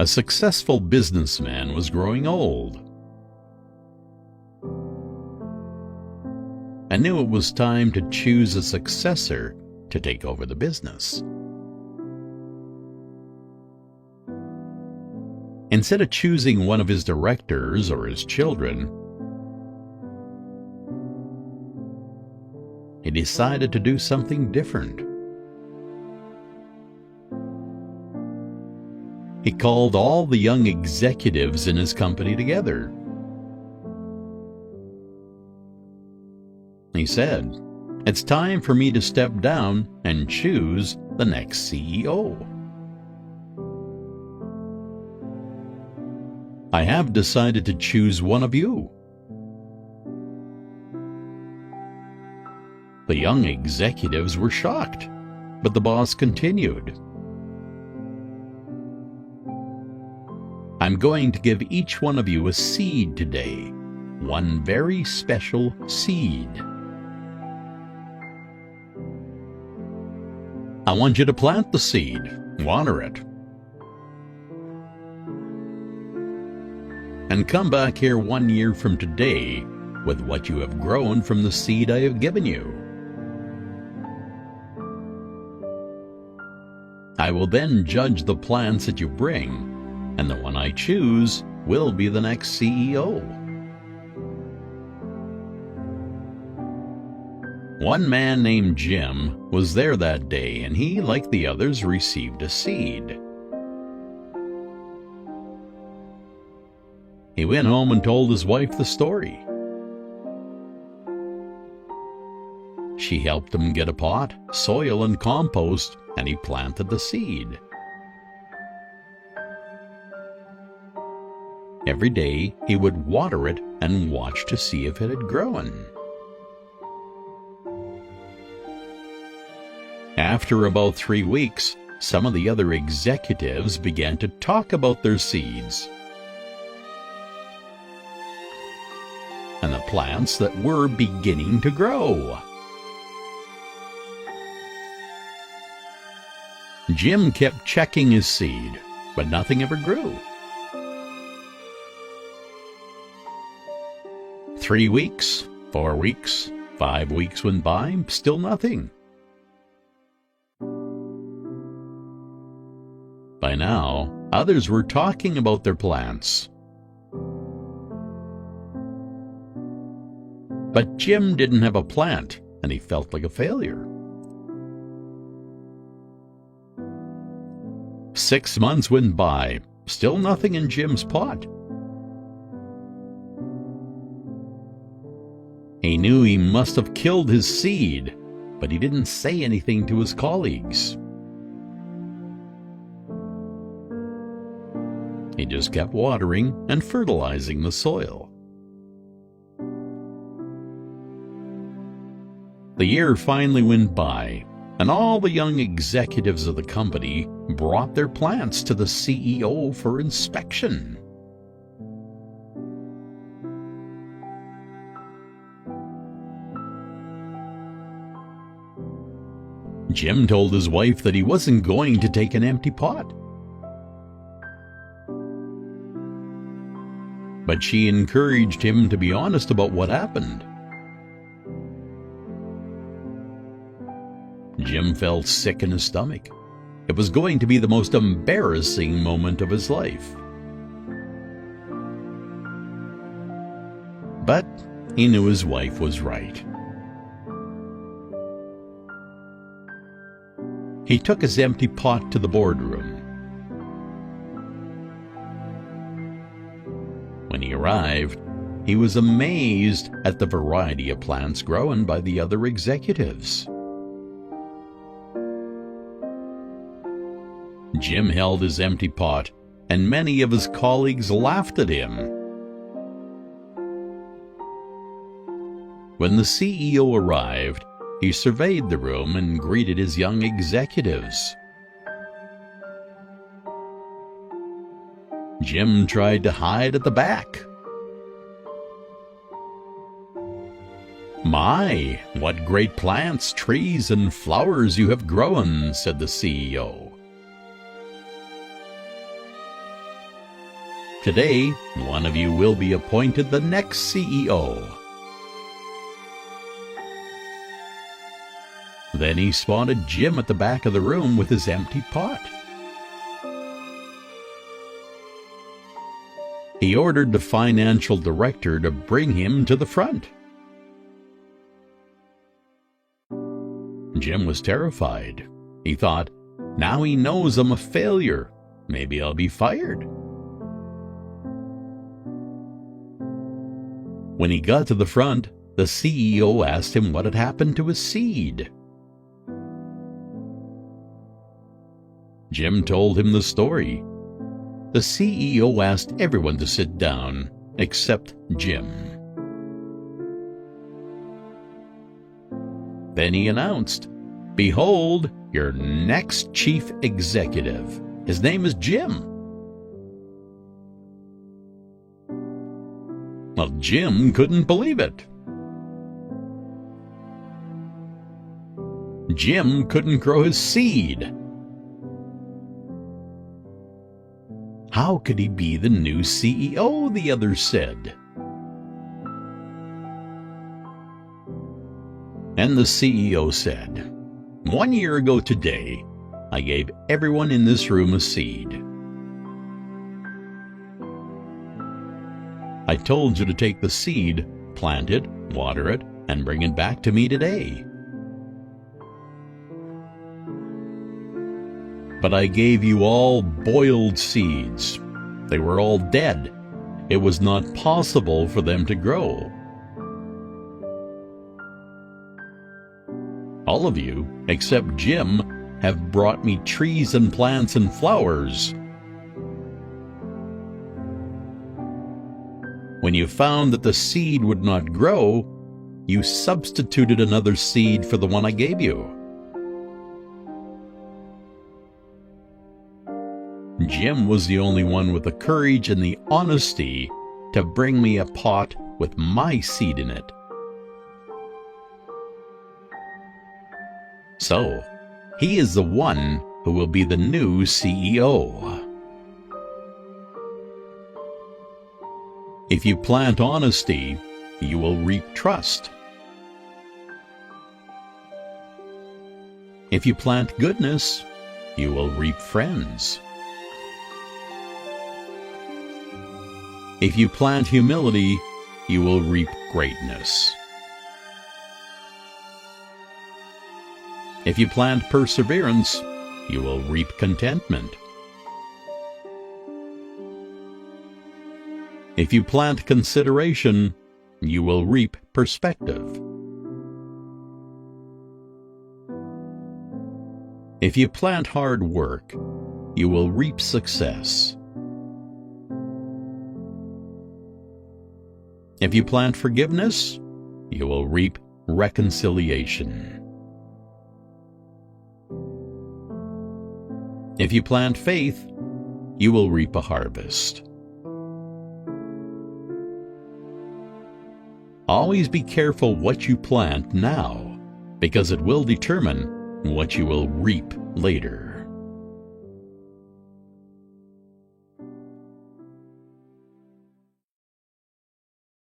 A successful businessman was growing old and knew it was time to choose a successor to take over the business. Instead of choosing one of his directors or his children, he decided to do something different. He called all the young executives in his company together. He said, "It's time for me to step down and choose the next CEO. I have decided to choose one of you." The young executives were shocked, but the boss continued, "I'm going to give each one of you a seed today, one very special seed. I want you to plant the seed, water it, and come back here 1 year from today with what you have grown from the seed I have given you. I will then judge the plants that you bring, and the one I choose will be the next CEO." One man named Jim was there that day, and he, like the others, received a seed. He went home and told his wife the story. She helped him get a pot, soil, and compost, and he planted the seed. Every day he would water it and watch to see if it had grown. After about 3 weeks, some of the other executives began to talk about their seeds and the plants that were beginning to grow. Jim kept checking his seed, but nothing ever grew. 3 weeks, 4 weeks, 5 weeks went by, still nothing. By now, others were talking about their plants. But Jim didn't have a plant, and he felt like a failure. 6 months went by, still nothing in Jim's pot. He knew he must have killed his seed, but he didn't say anything to his colleagues. He just kept watering and fertilizing the soil. The year finally went by, and all the young executives of the company brought their plants to the CEO for inspection. Jim told his wife that he wasn't going to take an empty pot. But she encouraged him to be honest about what happened. Jim felt sick in his stomach. It was going to be the most embarrassing moment of his life. But he knew his wife was right. He took his empty pot to the boardroom. When he arrived, he was amazed at the variety of plants grown by the other executives. Jim held his empty pot, and many of his colleagues laughed at him. When the CEO arrived, he surveyed the room and greeted his young executives. Jim tried to hide at the back. "My, what great plants, trees, and flowers you have grown," said the CEO. Today, one of you will be appointed the next CEO." Then he spotted Jim at the back of the room with his empty pot. He ordered the financial director to bring him to the front. Jim was terrified. He thought, "Now he knows I'm a failure. Maybe I'll be fired." When he got to the front, the CEO asked him what had happened to his seed. Jim told him the story. The CEO asked everyone to sit down, except Jim. Then he announced, "Behold, your next chief executive. His name is Jim." Well, Jim couldn't believe it. Jim couldn't grow his seed. How could he be the new CEO, the others said. And the CEO said, "1 year ago today, I gave everyone in this room a seed. I told you to take the seed, plant it, water it, and bring it back to me today. But I gave you all boiled seeds. They were all dead. It was not possible for them to grow. All of you, except Jim, have brought me trees and plants and flowers. When you found that the seed would not grow, you substituted another seed for the one I gave you." Jim was the only one with the courage and the honesty to bring me a pot with my seed in it. So, he is the one who will be the new CEO. If you plant honesty, you will reap trust. If you plant goodness, you will reap friends. If you plant humility, you will reap greatness. If you plant perseverance, you will reap contentment. If you plant consideration, you will reap perspective. If you plant hard work, you will reap success. If you plant forgiveness, you will reap reconciliation. If you plant faith, you will reap a harvest. Always be careful what you plant now, because it will determine what you will reap later.